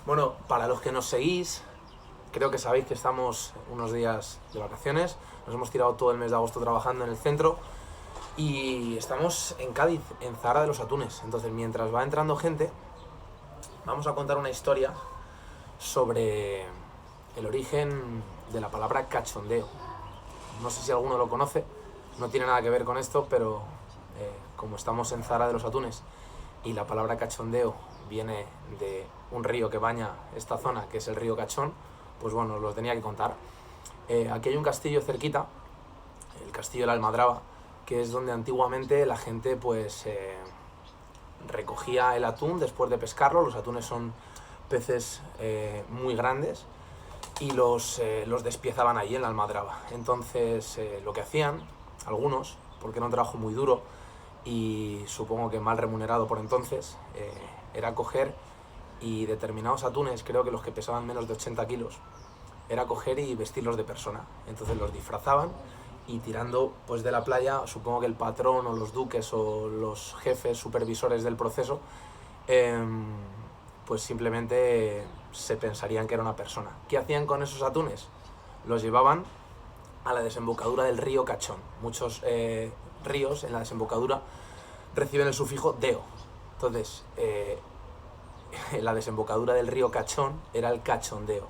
Bueno, para los que nos seguís, creo que sabéis que estamos unos días de vacaciones. Nos hemos tirado todo el mes de agosto trabajando en el centro y estamos en Cádiz, en Zahara de los Atunes. Entonces, mientras va entrando gente, vamos a contar una historia sobre el origen de la palabra cachondeo. No sé si alguno lo conoce, no tiene nada que ver con esto, pero como estamos en Zahara de los Atunes y la palabra cachondeo viene de un río que baña esta zona, que es el río Cachón, pues bueno, os lo tenía que contar. Aquí hay un castillo cerquita, el castillo de la Almadraba, que es donde antiguamente la gente pues recogía el atún después de pescarlo. Los atunes son peces muy grandes y los despiezaban allí en la Almadraba. Entonces lo que hacían algunos, porque era un trabajo muy duro y supongo que mal remunerado por entonces, era coger y determinados atunes, creo que los que pesaban menos de 80 kilos, era coger y vestirlos de persona. Entonces los disfrazaban y tirando pues de la playa, supongo que el patrón o los duques o los jefes supervisores del proceso pues simplemente se pensarían que era una persona. ¿Qué hacían con esos atunes? Los llevaban a la desembocadura del río Cachón. Muchos ríos en la desembocadura reciben el sufijo deo. Entonces, la desembocadura del río Cachón era el cachondeo.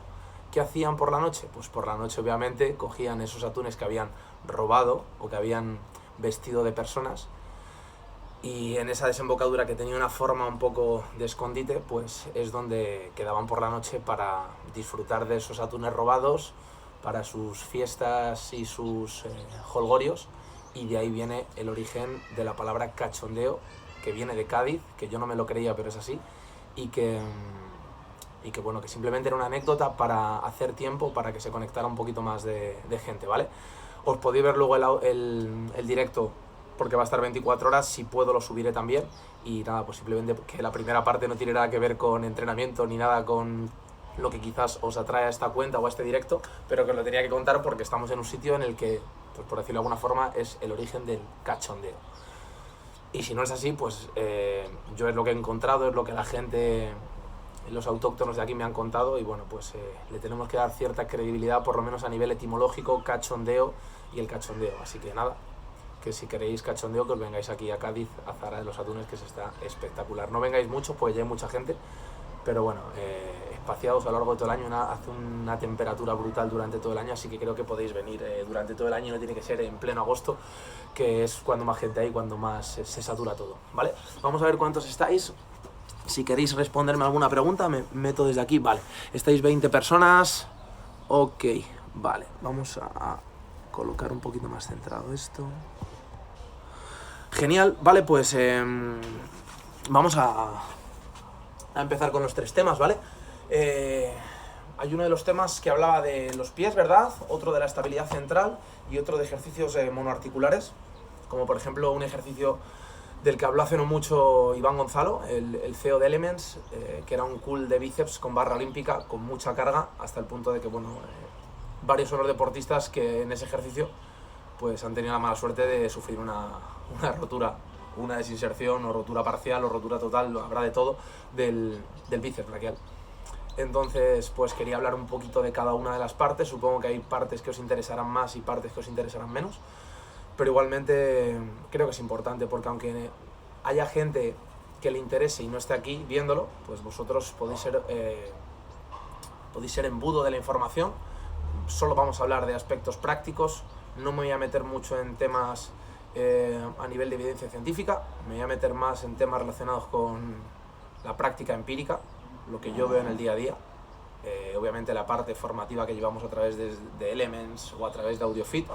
¿Qué hacían por la noche? Pues por la noche obviamente cogían esos atunes que habían robado o que habían vestido de personas, y en esa desembocadura, que tenía una forma un poco de escondite, pues es donde quedaban por la noche para disfrutar de esos atunes robados para sus fiestas y sus jolgorios. Y de ahí viene el origen de la palabra cachondeo, que viene de Cádiz, que yo no me lo creía, pero es así, y que bueno, que simplemente era una anécdota para hacer tiempo, para que se conectara un poquito más de gente, ¿vale? Os podéis ver luego el directo, porque va a estar 24 horas, si puedo lo subiré también. Y nada, pues simplemente que la primera parte no tiene nada que ver con entrenamiento ni nada con lo que quizás os atrae a esta cuenta o a este directo, pero que os lo tenía que contar porque estamos en un sitio en el que, pues por decirlo de alguna forma, es el origen del cachondeo. Y si no es así, pues yo es lo que he encontrado, es lo que la gente, los autóctonos de aquí me han contado, y bueno, pues le tenemos que dar cierta credibilidad, por lo menos a nivel etimológico, cachondeo y el cachondeo. Así que nada, que si queréis cachondeo, que os vengáis aquí a Cádiz, a Zahara de los Atunes, que se está espectacular. No vengáis mucho, pues ya hay mucha gente, pero bueno, espaciados a lo largo de todo el año. Hace una temperatura brutal durante todo el año, así que creo que podéis venir durante todo el año, no tiene que ser en pleno agosto, que es cuando más gente hay, cuando más se satura todo, ¿vale? Vamos a ver cuántos estáis. Si queréis responderme alguna pregunta, me meto desde aquí. Vale, estáis 20 personas. Ok, vale, vamos a colocar un poquito más centrado esto. Genial, vale, pues vamos a empezar con los tres temas, ¿vale? Hay uno de los temas que hablaba de los pies, ¿verdad? Otro de la estabilidad central y otro de ejercicios monoarticulares, como por ejemplo un ejercicio del que habló hace no mucho Iván Gonzalo, el CEO de Elements, que era un curl de bíceps con barra olímpica, con mucha carga, hasta el punto de que, bueno, varios son los deportistas que en ese ejercicio pues han tenido la mala suerte de sufrir una rotura, una desinserción o rotura parcial o rotura total, habrá de todo, del bíceps braquial. Entonces, pues quería hablar un poquito de cada una de las partes. Supongo que hay partes que os interesarán más y partes que os interesarán menos, pero igualmente creo que es importante, porque aunque haya gente que le interese y no esté aquí viéndolo, pues vosotros podéis ser embudo de la información. Solo vamos a hablar de aspectos prácticos, no me voy a meter mucho en temas a nivel de evidencia científica, me voy a meter más en temas relacionados con la práctica empírica, lo que yo veo en el día a día. Obviamente la parte formativa que llevamos a través de Elements o a través de AudioFit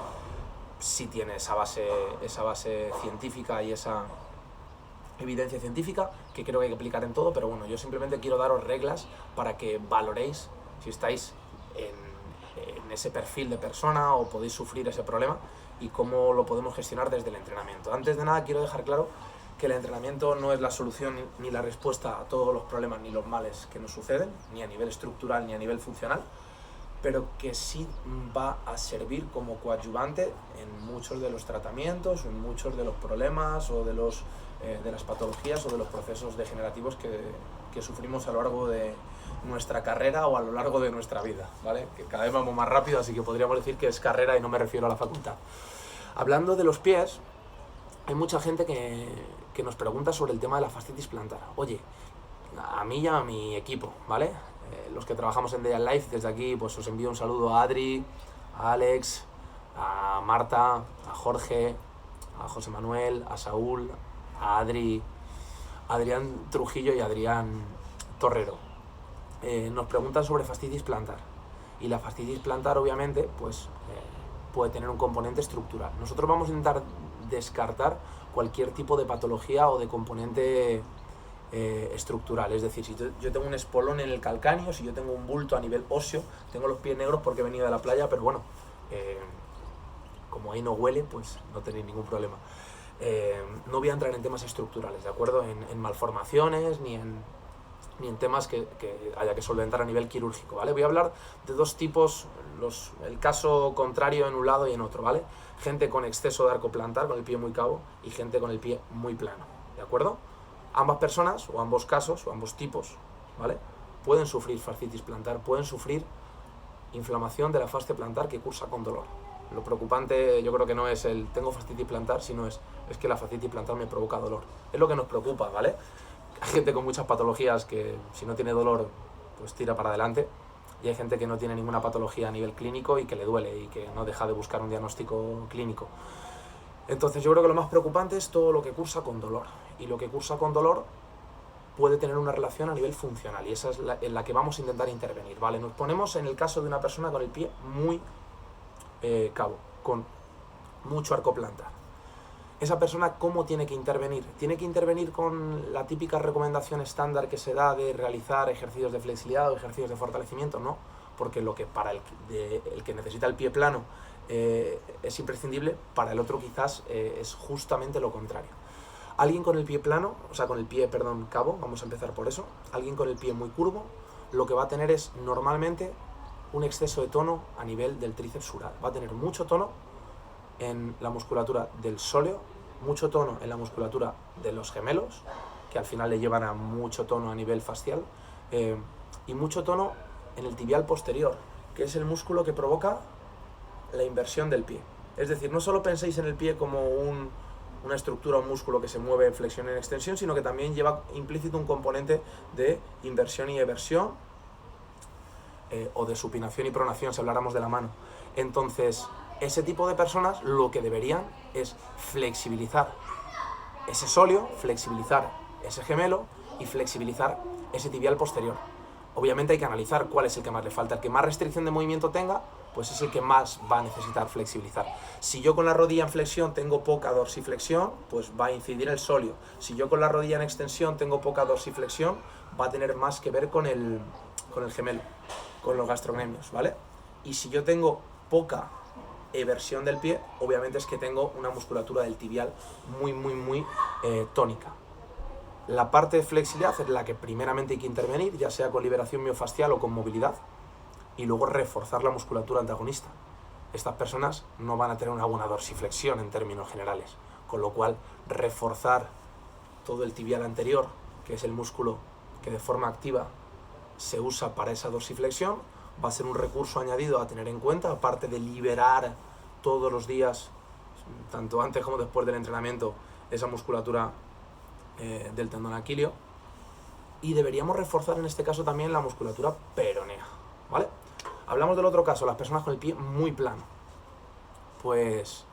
sí tiene esa base científica y esa evidencia científica que creo que hay que aplicar en todo, pero bueno, yo simplemente quiero daros reglas para que valoréis si estáis en ese perfil de persona o podéis sufrir ese problema y cómo lo podemos gestionar desde el entrenamiento. Antes de nada quiero dejar claro que el entrenamiento no es la solución ni la respuesta a todos los problemas ni los males que nos suceden, ni a nivel estructural ni a nivel funcional, pero que sí va a servir como coadyuvante en muchos de los tratamientos o en muchos de los problemas o de las patologías o de los procesos degenerativos que sufrimos a lo largo de nuestra carrera o a lo largo de nuestra vida, ¿vale? Que cada vez vamos más rápido, así que podríamos decir que es carrera y no me refiero a la facultad. Hablando de los pies, hay mucha gente que nos pregunta sobre el tema de la fascitis plantar. Oye, a mí y a mi equipo, ¿vale? Los que trabajamos en Day and Life, desde aquí pues os envío un saludo a Adri, a Alex, a Marta, a Jorge, a José Manuel, a Saúl, a Adri, Adrián Trujillo y Adrián Torrero. Nos preguntan sobre fascitis plantar. Y la fascitis plantar, obviamente, pues puede tener un componente estructural. Nosotros vamos a intentar descartar cualquier tipo de patología o de componente estructural. Es decir, si yo tengo un espolón en el calcáneo, si yo tengo un bulto a nivel óseo, tengo los pies negros porque he venido de la playa, pero bueno, como ahí no huele, pues no tenéis ningún problema. No voy a entrar en temas estructurales, ¿de acuerdo? En malformaciones, ni en temas que haya que solventar a nivel quirúrgico, ¿vale? Voy a hablar de dos tipos, el caso contrario en un lado y en otro, ¿vale? Gente con exceso de arco plantar, con el pie muy cabo, y gente con el pie muy plano, ¿de acuerdo? Ambas personas, o ambos casos, o ambos tipos, ¿vale? Pueden sufrir fascitis plantar, pueden sufrir inflamación de la fascia plantar que cursa con dolor. Lo preocupante yo creo que no es el tengo fascitis plantar, sino es que la fascitis plantar me provoca dolor. Es lo que nos preocupa, ¿vale? Hay gente con muchas patologías que si no tiene dolor, pues tira para adelante. Y hay gente que no tiene ninguna patología a nivel clínico y que le duele y que no deja de buscar un diagnóstico clínico. Entonces yo creo que lo más preocupante es todo lo que cursa con dolor. Y lo que cursa con dolor puede tener una relación a nivel funcional. Y esa es en la que vamos a intentar intervenir, ¿vale? Nos ponemos en el caso de una persona con el pie muy cabo, con mucho arco plantar. Esa persona, ¿cómo tiene que intervenir? ¿Tiene que intervenir con la típica recomendación estándar que se da de realizar ejercicios de flexibilidad o ejercicios de fortalecimiento? No, porque lo que para el que necesita el pie plano es imprescindible, para el otro quizás es justamente lo contrario. Alguien con el pie plano, o sea, con el pie, perdón, cabo, vamos a empezar por eso, alguien con el pie muy curvo, lo que va a tener es normalmente un exceso de tono a nivel del tríceps sural. Va a tener mucho tono en la musculatura del sóleo, mucho tono en la musculatura de los gemelos, que al final le llevan a mucho tono a nivel facial, y mucho tono en el tibial posterior, que es el músculo que provoca la inversión del pie. Es decir, no solo penséis en el pie como una estructura, un músculo que se mueve en flexión y en extensión, sino que también lleva implícito un componente de inversión y eversión, o de supinación y pronación, si habláramos de la mano. Entonces, ese tipo de personas lo que deberían es flexibilizar ese sóleo, flexibilizar ese gemelo y flexibilizar ese tibial posterior. Obviamente hay que analizar cuál es el que más le falta. El que más restricción de movimiento tenga, pues es el que más va a necesitar flexibilizar. Si yo con la rodilla en flexión tengo poca dorsiflexión, pues va a incidir el sóleo. Si yo con la rodilla en extensión tengo poca dorsiflexión, va a tener más que ver con el gemelo, con los gastrocnemios, ¿vale? Y si yo tengo poca eversión del pie, obviamente es que tengo una musculatura del tibial muy tónica. La parte de flexibilidad es la que primeramente hay que intervenir, ya sea con liberación miofascial o con movilidad, y luego reforzar la musculatura antagonista. Estas personas no van a tener una buena dorsiflexión en términos generales, con lo cual reforzar todo el tibial anterior, que es el músculo que de forma activa se usa para esa dorsiflexión, va a ser un recurso añadido a tener en cuenta, aparte de liberar todos los días, tanto antes como después del entrenamiento, esa musculatura del tendón aquileo. Y deberíamos reforzar en este caso también la musculatura peronea, ¿vale? Hablamos del otro caso, las personas con el pie muy plano. Pues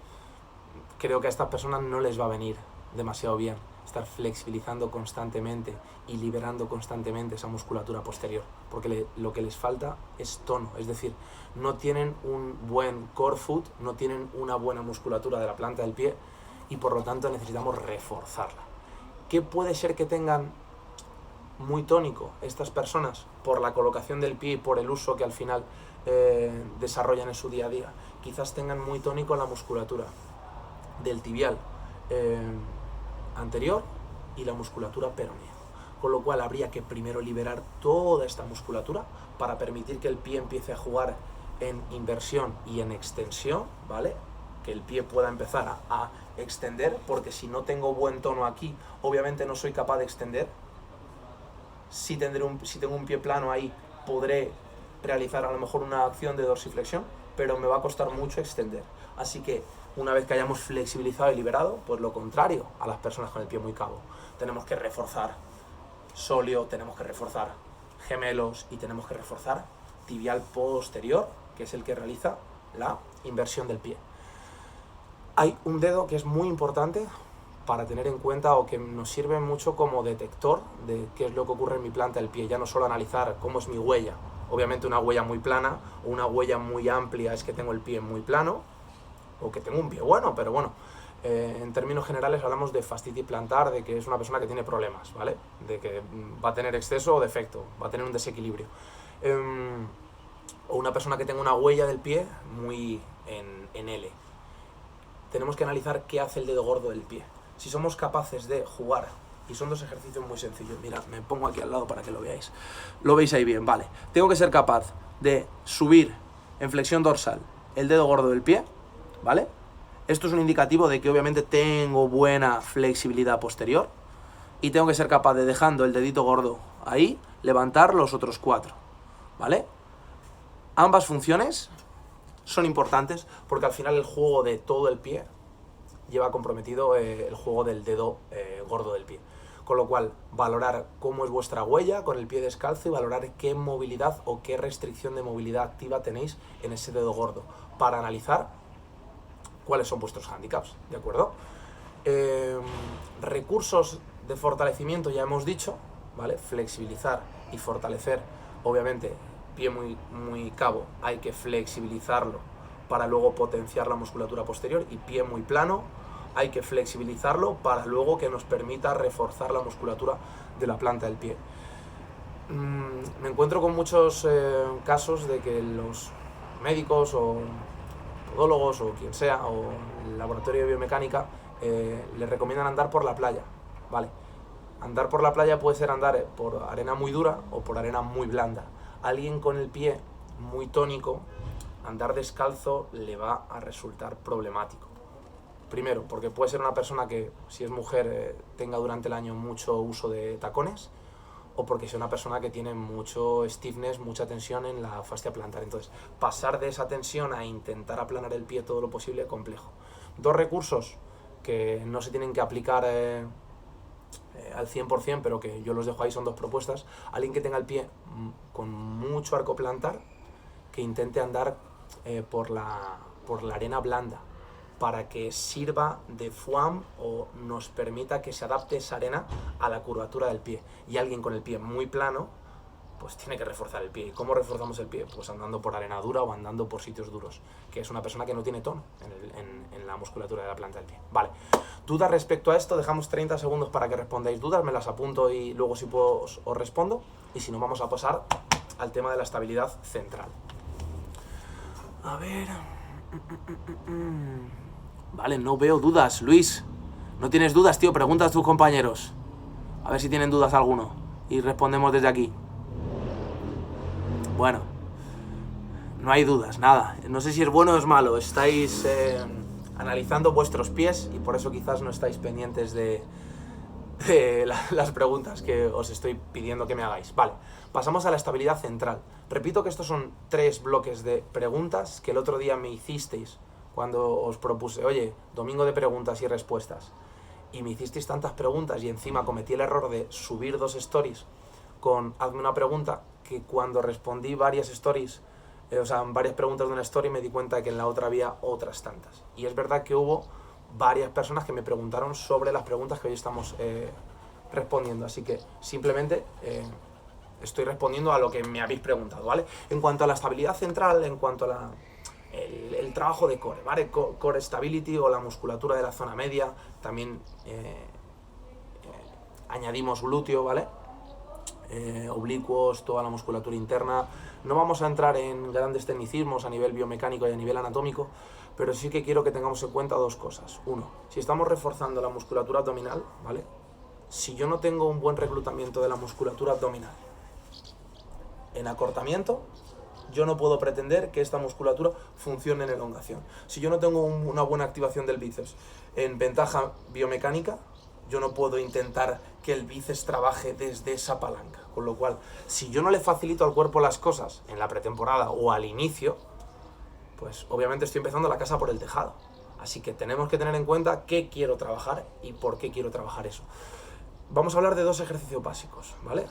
creo que a estas personas no les va a venir demasiado bien estar flexibilizando constantemente y liberando constantemente esa musculatura posterior, porque lo que les falta es tono, es decir, no tienen un buen core foot, no tienen una buena musculatura de la planta del pie y por lo tanto necesitamos reforzarla. ¿Qué puede ser que tengan muy tónico estas personas por la colocación del pie y por el uso que al final desarrollan en su día a día? Quizás tengan muy tónico la musculatura del tibial anterior y la musculatura peronea, con lo cual habría que primero liberar toda esta musculatura para permitir que el pie empiece a jugar en inversión y en extensión, ¿vale? Que el pie pueda empezar a extender, porque si no tengo buen tono aquí, obviamente no soy capaz de extender. Si tengo un pie plano ahí, podré realizar a lo mejor una acción de dorsiflexión, pero me va a costar mucho extender. Así que una vez que hayamos flexibilizado y liberado, pues lo contrario a las personas con el pie muy cabo. Tenemos que reforzar sóleo, tenemos que reforzar gemelos y tenemos que reforzar tibial posterior, que es el que realiza la inversión del pie. Hay un dedo que es muy importante para tener en cuenta o que nos sirve mucho como detector de qué es lo que ocurre en mi planta del pie. Ya no solo analizar cómo es mi huella, obviamente una huella muy plana o una huella muy amplia es que tengo el pie muy plano o que tengo un pie bueno, pero bueno, en términos generales hablamos de fascitis plantar, de que es una persona que tiene problemas, ¿vale? De que va a tener exceso o defecto, va a tener un desequilibrio. O una persona que tenga una huella del pie muy en L. Tenemos que analizar qué hace el dedo gordo del pie. Si somos capaces de jugar, y son dos ejercicios muy sencillos, mirad, me pongo aquí al lado para que lo veáis. Lo veis ahí bien, vale. Tengo que ser capaz de subir en flexión dorsal el dedo gordo del pie, ¿vale? Esto es un indicativo de que obviamente tengo buena flexibilidad posterior y tengo que ser capaz de, dejando el dedito gordo ahí, levantar los otros 4, ¿vale? Ambas funciones son importantes porque al final el juego de todo el pie lleva comprometido el juego del dedo gordo del pie. Con lo cual, valorar cómo es vuestra huella con el pie descalzo y valorar qué movilidad o qué restricción de movilidad activa tenéis en ese dedo gordo para analizar cuáles son vuestros hándicaps, ¿de acuerdo? Recursos de fortalecimiento ya hemos dicho, ¿vale? Flexibilizar y fortalecer, obviamente, pie muy cabo, hay que flexibilizarlo para luego potenciar la musculatura posterior, y pie muy plano, hay que flexibilizarlo para luego que nos permita reforzar la musculatura de la planta del pie. Me encuentro con muchos casos de que los médicos o podólogos o quien sea, o el laboratorio de biomecánica, les recomiendan andar por la playa, ¿vale? Andar por la playa puede ser andar por arena muy dura o por arena muy blanda. Alguien con el pie muy tónico, andar descalzo le va a resultar problemático. Primero, porque puede ser una persona que, si es mujer, tenga durante el año mucho uso de tacones, o porque sea una persona que tiene mucho stiffness, mucha tensión en la fascia plantar. Entonces, pasar de esa tensión a intentar aplanar el pie todo lo posible, complejo. Dos recursos que no se tienen que aplicar al 100%, pero que yo los dejo ahí, son dos propuestas. Alguien que tenga el pie con mucho arco plantar, que intente andar por la arena blanda, para que sirva de foam o nos permita que se adapte esa arena a la curvatura del pie. Y alguien con el pie muy plano, pues tiene que reforzar el pie. ¿Y cómo reforzamos el pie? Pues andando por arena dura o andando por sitios duros, que es una persona que no tiene tono en la musculatura de la planta del pie. Vale. ¿Dudas respecto a esto? Dejamos 30 segundos para que respondáis dudas, me las apunto y luego si puedo os respondo. Y si no, vamos a pasar al tema de la estabilidad central. A ver... Vale, no veo dudas, Luis. ¿No tienes dudas, tío? Pregunta a tus compañeros. A ver si tienen dudas alguno. Y respondemos desde aquí. Bueno. No hay dudas, nada. No sé si es bueno o es malo. Estáis analizando vuestros pies y por eso quizás no estáis pendientes de las preguntas que os estoy pidiendo que me hagáis. Vale, pasamos a la estabilidad central. Repito que estos son 3 bloques de preguntas que el otro día me hicisteis cuando os propuse, oye, domingo de preguntas y respuestas, y me hicisteis tantas preguntas y encima cometí el error de subir 2 stories con hazme una pregunta, que cuando respondí varias stories, varias preguntas de una story, me di cuenta de que en la otra había otras tantas. Y es verdad que hubo varias personas que me preguntaron sobre las preguntas que hoy estamos respondiendo, así que simplemente estoy respondiendo a lo que me habéis preguntado, ¿vale? En cuanto a la estabilidad central, en cuanto a el trabajo de core, ¿vale? Core stability o la musculatura de la zona media, también añadimos glúteo, ¿vale? Oblicuos, toda la musculatura interna. No vamos a entrar en grandes tecnicismos a nivel biomecánico y a nivel anatómico, pero sí que quiero que tengamos en cuenta 2 cosas. Uno, si estamos reforzando la musculatura abdominal, ¿vale? Si yo no tengo un buen reclutamiento de la musculatura abdominal en acortamiento, yo no puedo pretender que esta musculatura funcione en elongación. Si yo no tengo una buena activación del bíceps en ventaja biomecánica, yo no puedo intentar que el bíceps trabaje desde esa palanca. Con lo cual, si yo no le facilito al cuerpo las cosas en la pretemporada o al inicio, pues obviamente estoy empezando la casa por el tejado. Así que tenemos que tener en cuenta qué quiero trabajar y por qué quiero trabajar eso. Vamos a hablar de 2 ejercicios básicos, ¿vale?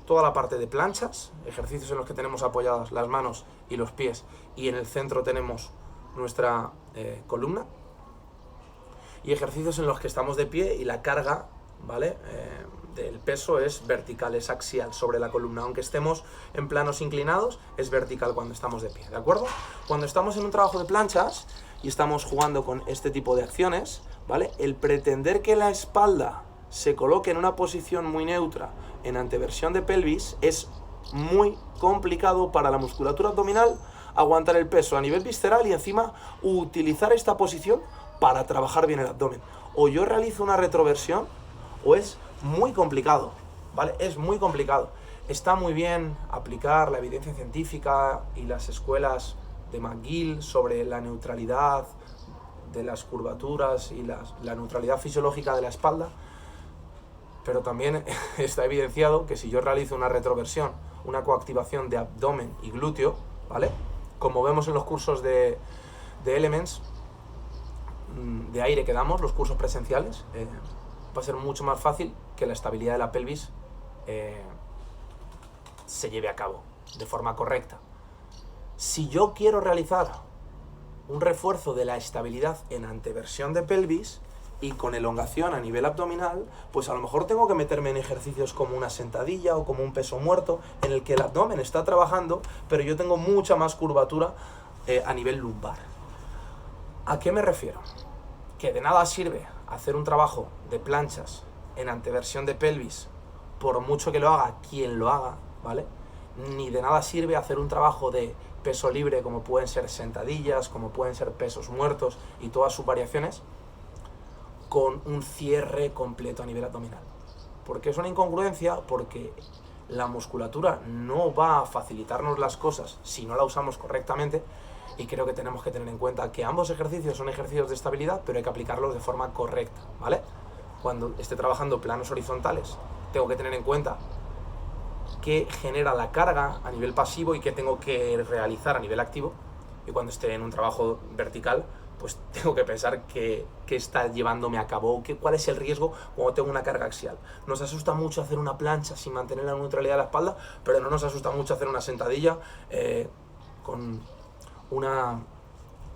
Toda la parte de planchas, ejercicios en los que tenemos apoyadas las manos y los pies, y en el centro tenemos nuestra columna, y ejercicios en los que estamos de pie y la carga, ¿vale? Del peso es vertical, es axial sobre la columna. Aunque estemos en planos inclinados, es vertical cuando estamos de pie, ¿de acuerdo? Cuando estamos en un trabajo de planchas y estamos jugando con este tipo de acciones, ¿vale? El pretender que la espalda se coloque en una posición muy neutra en anteversión de pelvis es muy complicado para la musculatura abdominal aguantar el peso a nivel visceral y encima utilizar esta posición para trabajar bien el abdomen. O yo realizo una retroversión o es muy complicado, ¿vale? Es muy complicado. Está muy bien aplicar la evidencia científica y las escuelas de McGill sobre la neutralidad de las curvaturas y la neutralidad fisiológica de la espalda, pero también está evidenciado que si yo realizo una retroversión, una coactivación de abdomen y glúteo, ¿vale? Como vemos en los cursos de Elements, de aire que damos, los cursos presenciales, va a ser mucho más fácil que la estabilidad de la pelvis se lleve a cabo de forma correcta. Si yo quiero realizar un refuerzo de la estabilidad en anteversión de pelvis y con elongación a nivel abdominal, pues a lo mejor tengo que meterme en ejercicios como una sentadilla o como un peso muerto, en el que el abdomen está trabajando, pero yo tengo mucha más curvatura a nivel lumbar. ¿A qué me refiero? Que de nada sirve hacer un trabajo de planchas en anteversión de pelvis, por mucho que lo haga quien lo haga, ¿vale? Ni de nada sirve hacer un trabajo de peso libre, como pueden ser sentadillas, como pueden ser pesos muertos y todas sus variaciones, con un cierre completo a nivel abdominal. ¿Por qué es una incongruencia? Porque la musculatura no va a facilitarnos las cosas si no la usamos correctamente, y creo que tenemos que tener en cuenta que ambos ejercicios son ejercicios de estabilidad, pero hay que aplicarlos de forma correcta, ¿vale? Cuando esté trabajando planos horizontales, tengo que tener en cuenta qué genera la carga a nivel pasivo y qué tengo que realizar a nivel activo, y cuando esté en un trabajo vertical, pues tengo que pensar qué está llevándome a cabo, cuál es el riesgo cuando tengo una carga axial. Nos asusta mucho hacer una plancha sin mantener la neutralidad de la espalda, pero no nos asusta mucho hacer una sentadilla con una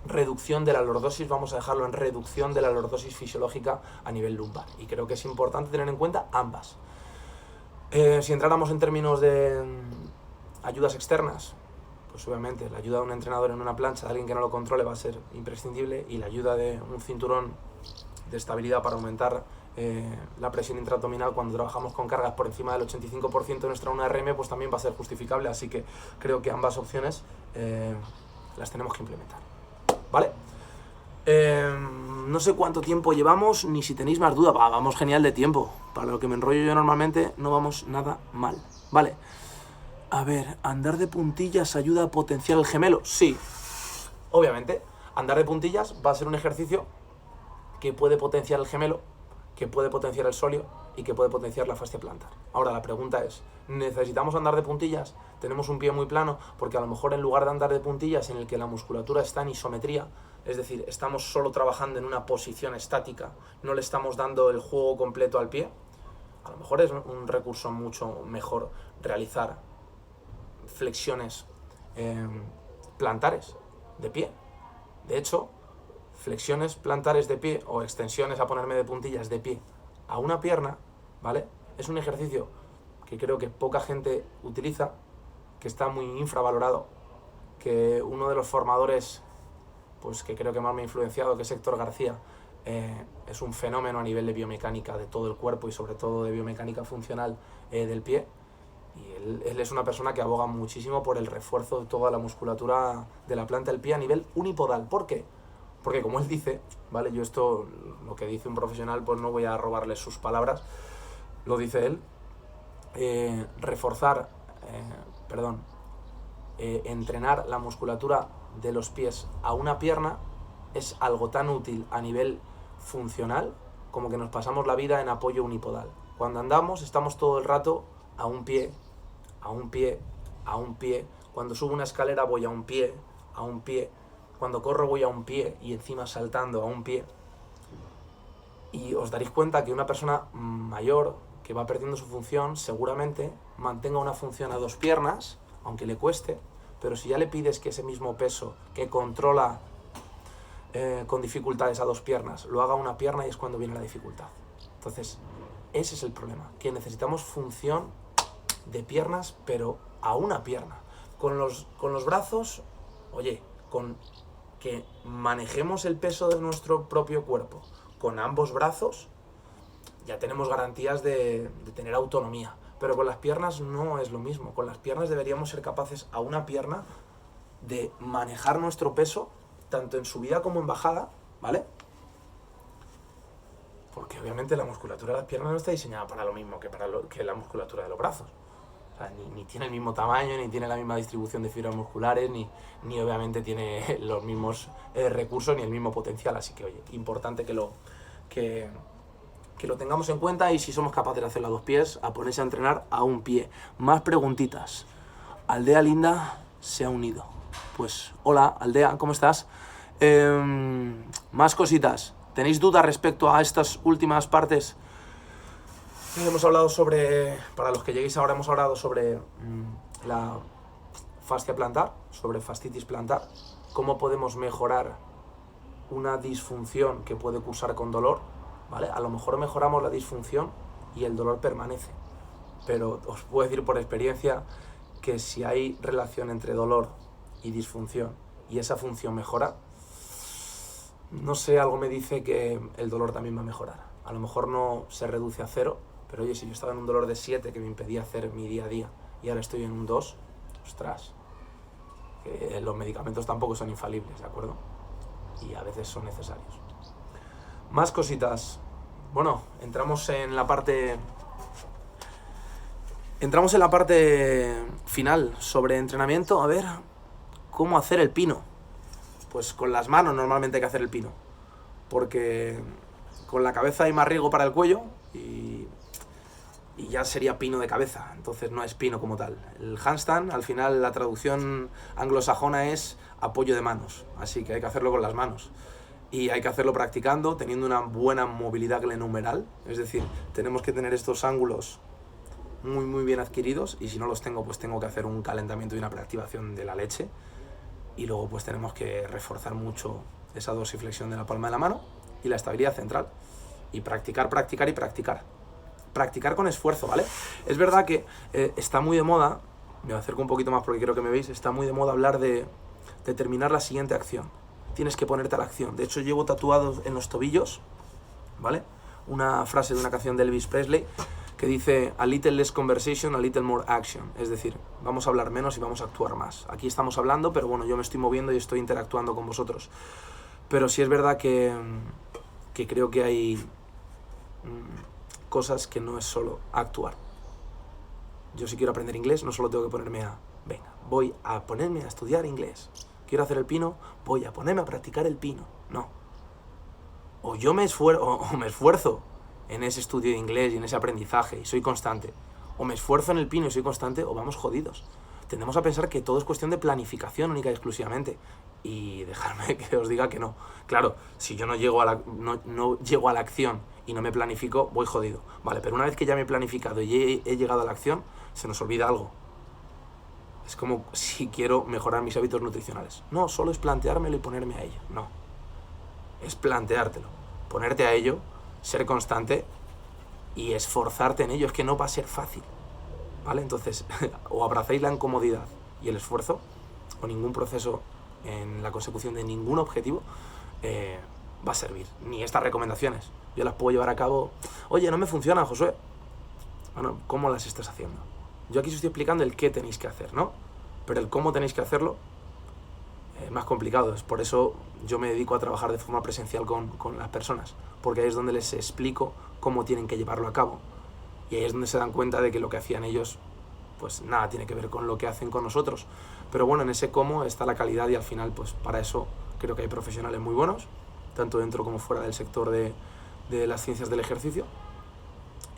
reducción de la lordosis, vamos a dejarlo en reducción de la lordosis fisiológica a nivel lumbar. Y creo que es importante tener en cuenta ambas. Si entráramos en términos de ayudas externas, pues obviamente la ayuda de un entrenador en una plancha, de alguien que no lo controle, va a ser imprescindible, y la ayuda de un cinturón de estabilidad para aumentar la presión intraabdominal cuando trabajamos con cargas por encima del 85% de nuestra 1RM, pues también va a ser justificable. Así que creo que ambas opciones las tenemos que implementar, ¿vale? No sé cuánto tiempo llevamos, ni si tenéis más dudas. Vamos genial de tiempo. Para lo que me enrollo yo normalmente, no vamos nada mal, ¿vale? A ver, ¿andar de puntillas ayuda a potenciar el gemelo? Sí, obviamente. Andar de puntillas va a ser un ejercicio que puede potenciar el gemelo, que puede potenciar el sóleo y que puede potenciar la fascia plantar. Ahora la pregunta es, ¿necesitamos andar de puntillas? ¿Tenemos un pie muy plano? Porque a lo mejor en lugar de andar de puntillas en el que la musculatura está en isometría, es decir, estamos solo trabajando en una posición estática, no le estamos dando el juego completo al pie, a lo mejor es un recurso mucho mejor realizar flexiones plantares de pie. De hecho, flexiones plantares de pie o extensiones a ponerme de puntillas de pie a una pierna, ¿vale? Es un ejercicio que creo que poca gente utiliza, que está muy infravalorado, que uno de los formadores, pues que creo que más me ha influenciado, que es Héctor García, es un fenómeno a nivel de biomecánica de todo el cuerpo y sobre todo de biomecánica funcional del pie. Y él es una persona que aboga muchísimo por el refuerzo de toda la musculatura de la planta del pie a nivel unipodal. ¿Por qué? Porque como él dice, ¿vale? Yo esto, lo que dice un profesional, pues no voy a robarle sus palabras, lo dice él, entrenar la musculatura de los pies a una pierna es algo tan útil a nivel funcional como que nos pasamos la vida en apoyo unipodal. Cuando andamos estamos todo el rato a un pie, a un pie, a un pie. Cuando subo una escalera voy a un pie, a un pie. Cuando corro voy a un pie y encima saltando a un pie. Y os daréis cuenta que una persona mayor que va perdiendo su función seguramente mantenga una función a 2 piernas, aunque le cueste, pero si ya le pides que ese mismo peso que controla con dificultades a 2 piernas lo haga a una pierna, y es cuando viene la dificultad. Entonces, ese es el problema, que necesitamos función de piernas, pero a una pierna. Con los brazos, oye, con que manejemos el peso de nuestro propio cuerpo con ambos brazos, ya tenemos garantías de tener autonomía. Pero con las piernas no es lo mismo. Con las piernas deberíamos ser capaces a una pierna de manejar nuestro peso, tanto en subida como en bajada, ¿vale? Porque obviamente la musculatura de las piernas no está diseñada para lo mismo que la musculatura de los brazos. O sea, ni tiene el mismo tamaño, ni tiene la misma distribución de fibras musculares, ni obviamente tiene los mismos recursos, ni el mismo potencial. Así que, oye, importante que lo tengamos en cuenta, y si somos capaces de hacerlo a 2 pies, a ponerse a entrenar a un pie. Más preguntitas. Aldea Linda se ha unido. Pues, hola, Aldea, ¿cómo estás? Más cositas. ¿Tenéis dudas respecto a estas últimas partes? Hemos hablado sobre, para los que lleguéis ahora, hemos hablado sobre la fascia plantar, sobre fascitis plantar, cómo podemos mejorar una disfunción que puede cursar con dolor, ¿vale? A lo mejor mejoramos la disfunción y el dolor permanece, pero os puedo decir por experiencia que si hay relación entre dolor y disfunción y esa función mejora, no sé, algo me dice que el dolor también va a mejorar. A lo mejor no se reduce a 0, pero oye, si yo estaba en un dolor de 7 que me impedía hacer mi día a día y ahora estoy en un 2, ostras, los medicamentos tampoco son infalibles, ¿de acuerdo? Y a veces son necesarios. Más cositas. Bueno, entramos en la parte final sobre entrenamiento. A ver, ¿cómo hacer el pino? Pues con las manos normalmente hay que hacer el pino, porque con la cabeza hay más riego para el cuello y ya sería pino de cabeza, entonces no es pino como tal. El handstand, al final la traducción anglosajona es apoyo de manos, así que hay que hacerlo con las manos. Y hay que hacerlo practicando, teniendo una buena movilidad glenohumeral, es decir, tenemos que tener estos ángulos muy bien adquiridos, y si no los tengo, pues tengo que hacer un calentamiento y una preactivación de la leche. Y luego pues tenemos que reforzar mucho esa dorsiflexión de la palma de la mano y la estabilidad central. Y practicar y practicar. Practicar con esfuerzo, ¿vale? Es verdad que está muy de moda, me acerco un poquito más porque quiero que me veáis, está muy de moda hablar de terminar la siguiente acción. Tienes que ponerte a la acción. De hecho, llevo tatuados en los tobillos, ¿vale? Una frase de una canción de Elvis Presley que dice: a little less conversation, a little more action. Es decir, vamos a hablar menos y vamos a actuar más. Aquí estamos hablando, pero bueno, yo me estoy moviendo y estoy interactuando con vosotros. Pero sí es verdad que creo que hay cosas que no es solo actuar. Yo si quiero aprender inglés, no solo tengo que ponerme voy a ponerme a estudiar inglés. Quiero hacer el pino, voy a ponerme a practicar el pino. No. O yo me esfuerzo en ese estudio de inglés y en ese aprendizaje y soy constante, o me esfuerzo en el pino y soy constante, o vamos jodidos. Tendemos a pensar que todo es cuestión de planificación única y exclusivamente, y dejarme que os diga que no. Claro, si yo no llego a la acción y no me planifico, voy jodido. Vale, pero una vez que ya me he planificado y he llegado a la acción, se nos olvida algo. Es como si quiero mejorar mis hábitos nutricionales. No, solo es planteármelo y ponerme a ello. No, es planteártelo, ponerte a ello, ser constante y esforzarte en ello. Es que no va a ser fácil, ¿vale? Entonces, o abrazáis la incomodidad y el esfuerzo, o ningún proceso en la consecución de ningún objetivo va a servir. Ni estas recomendaciones. Yo las puedo llevar a cabo. Oye, no me funciona, Josué. Bueno, ¿cómo las estás haciendo? Yo aquí os estoy explicando el qué tenéis que hacer, ¿no? Pero el cómo tenéis que hacerlo es más complicado. Es por eso yo me dedico a trabajar de forma presencial con las personas, porque ahí es donde les explico cómo tienen que llevarlo a cabo. Y ahí es donde se dan cuenta de que lo que hacían ellos, pues nada tiene que ver con lo que hacen con nosotros. Pero bueno, en ese cómo está la calidad, y al final, pues para eso creo que hay profesionales muy buenos, tanto dentro como fuera del sector de de las ciencias del ejercicio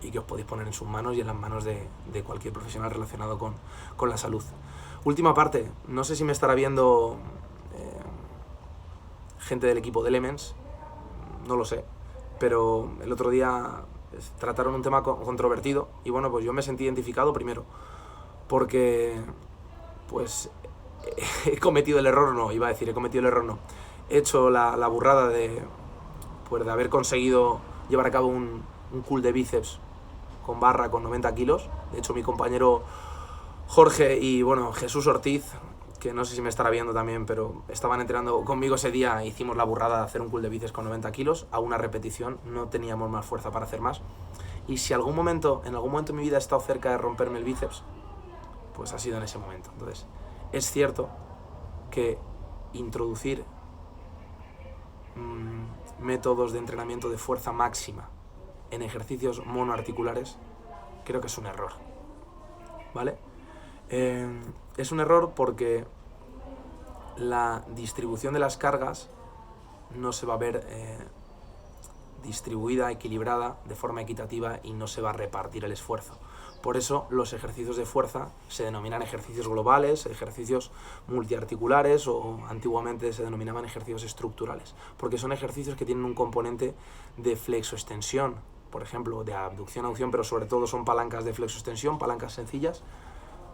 y que os podéis poner en sus manos y en las manos de cualquier profesional relacionado con la salud. Última parte, no sé si me estará viendo gente del equipo de Elements, no lo sé, pero el otro día trataron un tema controvertido y bueno, pues yo me sentí identificado primero porque pues he cometido el error, he hecho la burrada de haber conseguido llevar a cabo un curl de bíceps con barra con 90 kilos. De hecho, mi compañero Jorge y bueno, Jesús Ortiz, que no sé si me estará viendo también, pero estaban entrenando conmigo ese día, hicimos la burrada de hacer un curl de bíceps con 90 kilos a una repetición, no teníamos más fuerza para hacer más. Y si en algún momento en mi vida he estado cerca de romperme el bíceps, pues ha sido en ese momento. Entonces, es cierto que introducir métodos de entrenamiento de fuerza máxima en ejercicios monoarticulares creo que es un error, ¿vale? Es un error porque la distribución de las cargas no se va a ver distribuida, equilibrada, de forma equitativa y no se va a repartir el esfuerzo. Por eso los ejercicios de fuerza se denominan ejercicios globales, ejercicios multiarticulares o antiguamente se denominaban ejercicios estructurales, porque son ejercicios que tienen un componente de flexoextensión, por ejemplo, de abducción-aducción, pero sobre todo son palancas de flexoextensión, palancas sencillas,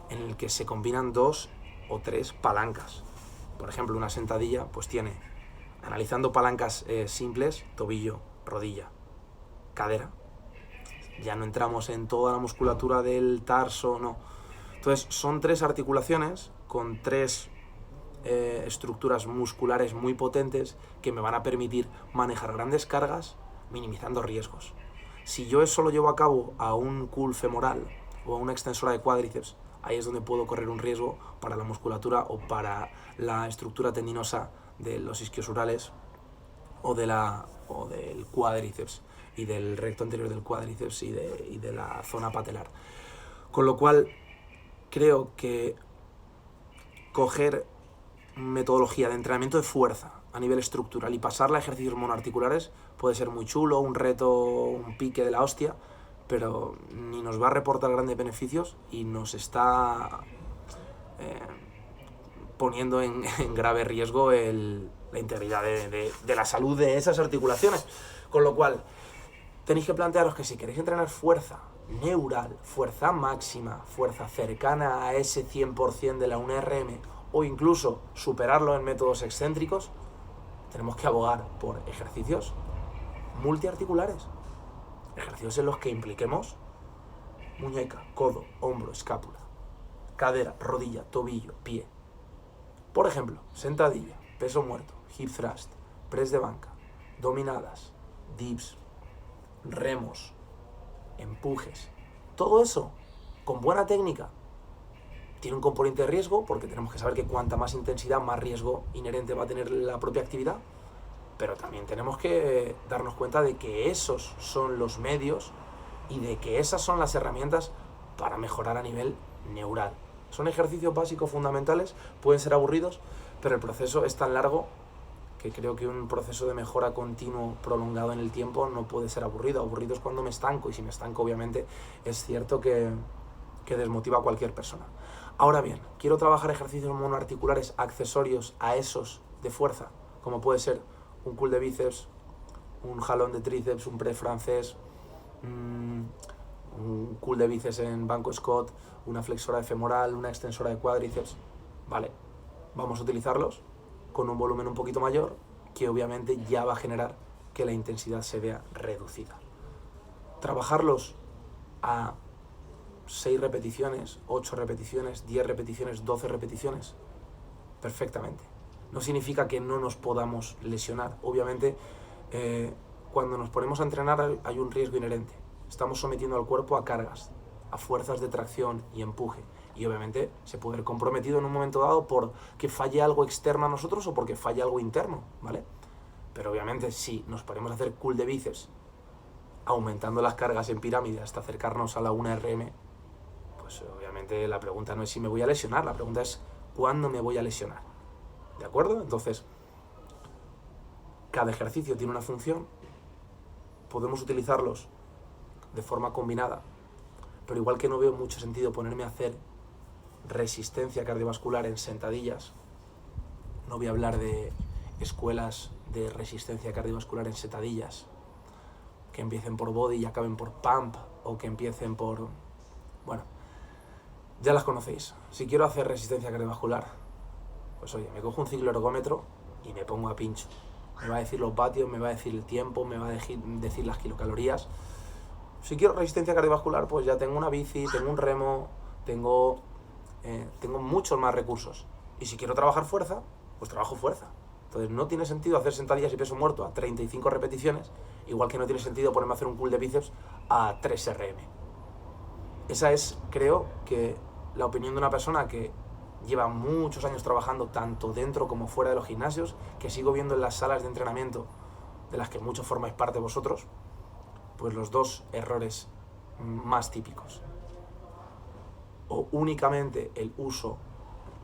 en el que se combinan 2 o 3 palancas. Por ejemplo, una sentadilla pues tiene, analizando palancas simples, tobillo, rodilla, cadera. Ya no entramos en toda la musculatura del tarso, no. Entonces, son 3 articulaciones con 3 estructuras musculares muy potentes que me van a permitir manejar grandes cargas minimizando riesgos. Si yo eso lo llevo a cabo a un curl femoral o a una extensora de cuádriceps, ahí es donde puedo correr un riesgo para la musculatura o para la estructura tendinosa de los isquiosurales o del cuádriceps y del recto anterior del cuádriceps y de la zona patelar. Con lo cual, creo que coger metodología de entrenamiento de fuerza a nivel estructural y pasarla a ejercicios monoarticulares puede ser muy chulo, un reto, un pique de la hostia, pero ni nos va a reportar grandes beneficios y nos está poniendo en grave riesgo la integridad de la salud de esas articulaciones. Con lo cual, tenéis que plantearos que si queréis entrenar fuerza neural, fuerza máxima, fuerza cercana a ese 100% de la 1RM o incluso superarlo en métodos excéntricos, tenemos que abogar por ejercicios multiarticulares. Ejercicios en los que impliquemos muñeca, codo, hombro, escápula, cadera, rodilla, tobillo, pie. Por ejemplo, sentadilla, peso muerto, hip thrust, press de banca, dominadas, dips, remos, empujes. Todo eso, con buena técnica, tiene un componente de riesgo porque tenemos que saber que cuanta más intensidad, más riesgo inherente va a tener la propia actividad. Pero también tenemos que darnos cuenta de que esos son los medios y de que esas son las herramientas para mejorar a nivel neural. Son ejercicios básicos fundamentales, pueden ser aburridos, pero el proceso es tan largo que creo que un proceso de mejora continuo prolongado en el tiempo no puede ser aburrido. Aburrido es cuando me estanco, y si me estanco obviamente es cierto que desmotiva a cualquier persona. Ahora bien, quiero trabajar ejercicios monoarticulares accesorios a esos de fuerza, como puede ser un curl de bíceps, un jalón de tríceps, un press francés, un curl de bíceps en banco Scott, una flexora de femoral, una extensora de cuádriceps. Vale, vamos a utilizarlos con un volumen un poquito mayor, que obviamente ya va a generar que la intensidad se vea reducida. Trabajarlos a 6 repeticiones, 8 repeticiones, 10 repeticiones, 12 repeticiones, perfectamente. No significa que no nos podamos lesionar. Obviamente, cuando nos ponemos a entrenar hay un riesgo inherente. Estamos sometiendo al cuerpo a cargas, a fuerzas de tracción y empuje. Y obviamente se puede ver comprometido en un momento dado por que falle algo externo a nosotros o porque falle algo interno, ¿vale? Pero obviamente si nos ponemos a hacer curl de bíceps aumentando las cargas en pirámide hasta acercarnos a la 1RM, pues obviamente la pregunta no es si me voy a lesionar, la pregunta es ¿cuándo me voy a lesionar? ¿De acuerdo? Entonces, cada ejercicio tiene una función, podemos utilizarlos de forma combinada, pero igual que no veo mucho sentido ponerme a hacer resistencia cardiovascular en sentadillas, no voy a hablar de escuelas de resistencia cardiovascular en sentadillas que empiecen por body y acaben por pump, o que empiecen por... bueno, ya las conocéis. Si quiero hacer resistencia cardiovascular, pues oye, me cojo un cicloergómetro y me pongo a pincho. Me va a decir los vatios, me va a decir el tiempo, me va a decir las kilocalorías. Si quiero resistencia cardiovascular, pues ya tengo una bici, tengo un remo, tengo muchos más recursos. Y si quiero trabajar fuerza, pues trabajo fuerza. Entonces no tiene sentido hacer sentadillas y peso muerto a 35 repeticiones, igual que no tiene sentido ponerme a hacer un curl de bíceps a 3 RM. Esa es, creo, que la opinión de una persona que lleva muchos años trabajando tanto dentro como fuera de los gimnasios, que sigo viendo en las salas de entrenamiento de las que muchos formáis parte vosotros, pues los dos errores más típicos. O únicamente el uso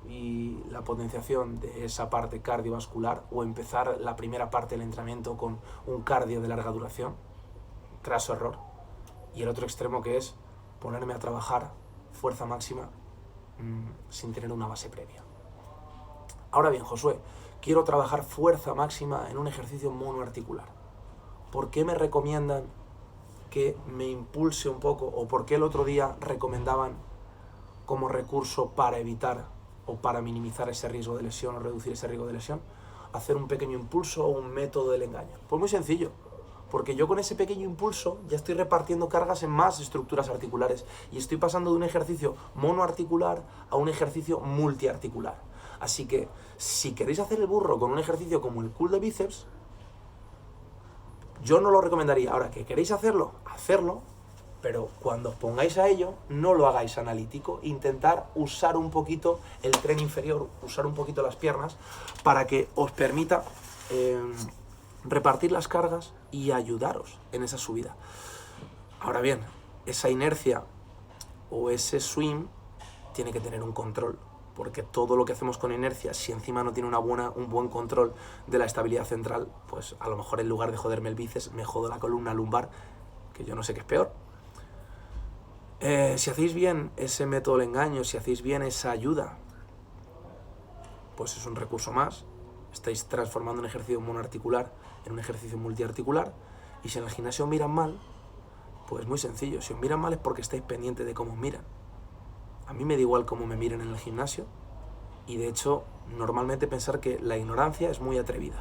y la potenciación de esa parte cardiovascular, o empezar la primera parte del entrenamiento con un cardio de larga duración, craso error. Y el otro extremo, que es ponerme a trabajar fuerza máxima sin tener una base previa. Ahora bien, Josué, quiero trabajar fuerza máxima en un ejercicio monoarticular. ¿Por qué me recomiendan que me impulse un poco, o por qué el otro día recomendaban como recurso para evitar o para minimizar ese riesgo de lesión o reducir ese riesgo de lesión, hacer un pequeño impulso o un método del engaño? Pues muy sencillo, porque yo con ese pequeño impulso ya estoy repartiendo cargas en más estructuras articulares y estoy pasando de un ejercicio monoarticular a un ejercicio multiarticular. Así que si queréis hacer el burro con un ejercicio como el curl de bíceps, yo no lo recomendaría. Ahora que queréis hacerlo, hacerlo, pero cuando os pongáis a ello, no lo hagáis analítico. Intentar usar un poquito el tren inferior, usar un poquito las piernas, para que os permita repartir las cargas y ayudaros en esa subida. Ahora bien, esa inercia o ese swing tiene que tener un control, porque todo lo que hacemos con inercia, si encima no tiene un buen control de la estabilidad central, pues a lo mejor en lugar de joderme el bíceps, me jodo la columna lumbar, que yo no sé qué es peor. Si hacéis bien ese método del engaño, si hacéis bien esa ayuda, pues es un recurso más. Estáis transformando un ejercicio monoarticular en un ejercicio multiarticular. Y si en el gimnasio os miran mal, pues muy sencillo. Si os miran mal es porque estáis pendientes de cómo os miran. A mí me da igual cómo me miren en el gimnasio, y de hecho normalmente pensar que la ignorancia es muy atrevida.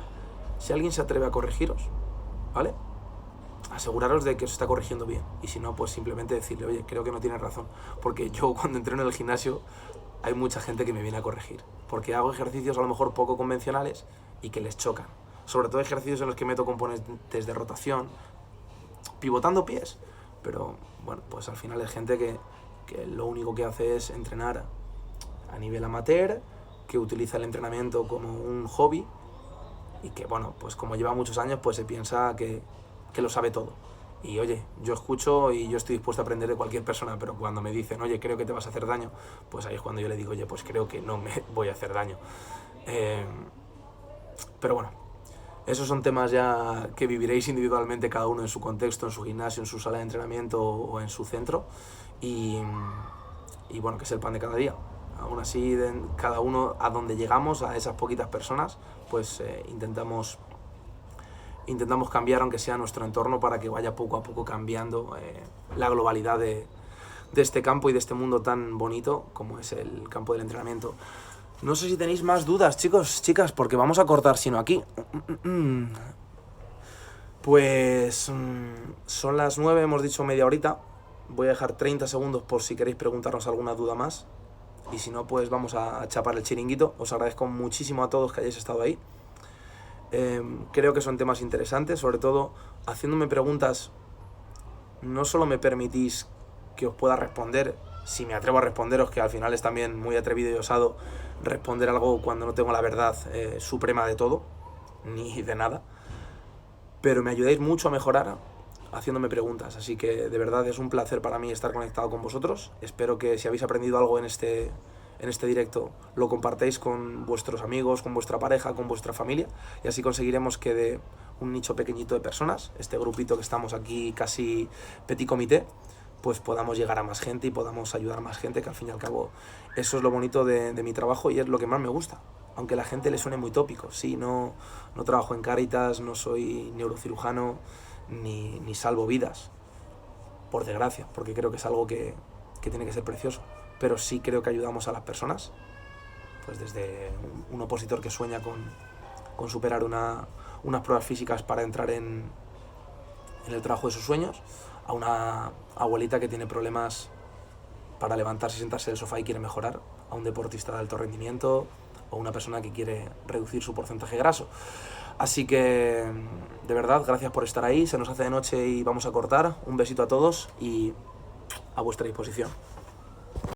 Si alguien se atreve a corregiros, ¿vale?, aseguraros de que os está corrigiendo bien, y si no, pues simplemente decirle, oye, creo que no tienes razón, porque yo cuando entreno en el gimnasio hay mucha gente que me viene a corregir, porque hago ejercicios a lo mejor poco convencionales y que les chocan, sobre todo ejercicios en los que meto componentes de rotación, pivotando pies, pero bueno, pues al final es gente que lo único que hace es entrenar a nivel amateur, que utiliza el entrenamiento como un hobby, y que bueno, pues como lleva muchos años, pues se piensa que lo sabe todo. Y oye, yo escucho y yo estoy dispuesto a aprender de cualquier persona, pero cuando me dicen, oye, creo que te vas a hacer daño, pues ahí es cuando yo le digo, oye, pues creo que no me voy a hacer daño. Pero bueno, esos son temas ya que viviréis individualmente cada uno en su contexto, en su gimnasio, en su sala de entrenamiento o en su centro, y bueno, que es el pan de cada día. Aún así, cada uno a donde llegamos, a esas poquitas personas, pues intentamos cambiar, aunque sea nuestro entorno, para que vaya poco a poco cambiando la globalidad de este campo y de este mundo tan bonito como es el campo del entrenamiento. No sé si tenéis más dudas, chicos, chicas, porque vamos a cortar sino aquí. Pues son las 9, hemos dicho media horita. Voy a dejar 30 segundos por si queréis preguntarnos alguna duda más. Y si no, pues vamos a chapar el chiringuito. Os agradezco muchísimo a todos que hayáis estado ahí. Creo que son temas interesantes, sobre todo haciéndome preguntas. No solo me permitís que os pueda responder, si me atrevo a responderos, que al final es también muy atrevido y osado responder algo cuando no tengo la verdad suprema de todo, ni de nada, pero me ayudáis mucho a mejorar haciéndome preguntas, así que de verdad es un placer para mí estar conectado con vosotros. Espero que si habéis aprendido algo en este directo lo compartáis con vuestros amigos, con vuestra pareja, con vuestra familia, y así conseguiremos que de un nicho pequeñito de personas, este grupito que estamos aquí casi petit comité, pues podamos llegar a más gente y podamos ayudar a más gente, que al fin y al cabo eso es lo bonito de mi trabajo y es lo que más me gusta. Aunque a la gente le suene muy tópico, sí, no trabajo en Cáritas, no soy neurocirujano ni salvo vidas, por desgracia, porque creo que es algo que tiene que ser precioso, pero sí creo que ayudamos a las personas, pues desde un opositor que sueña con superar unas pruebas físicas para entrar en el trabajo de sus sueños, a una abuelita que tiene problemas para levantarse y sentarse del sofá y quiere mejorar, a un deportista de alto rendimiento o una persona que quiere reducir su porcentaje graso. Así que, de verdad, gracias por estar ahí. Se nos hace de noche y vamos a cortar. Un besito a todos y a vuestra disposición.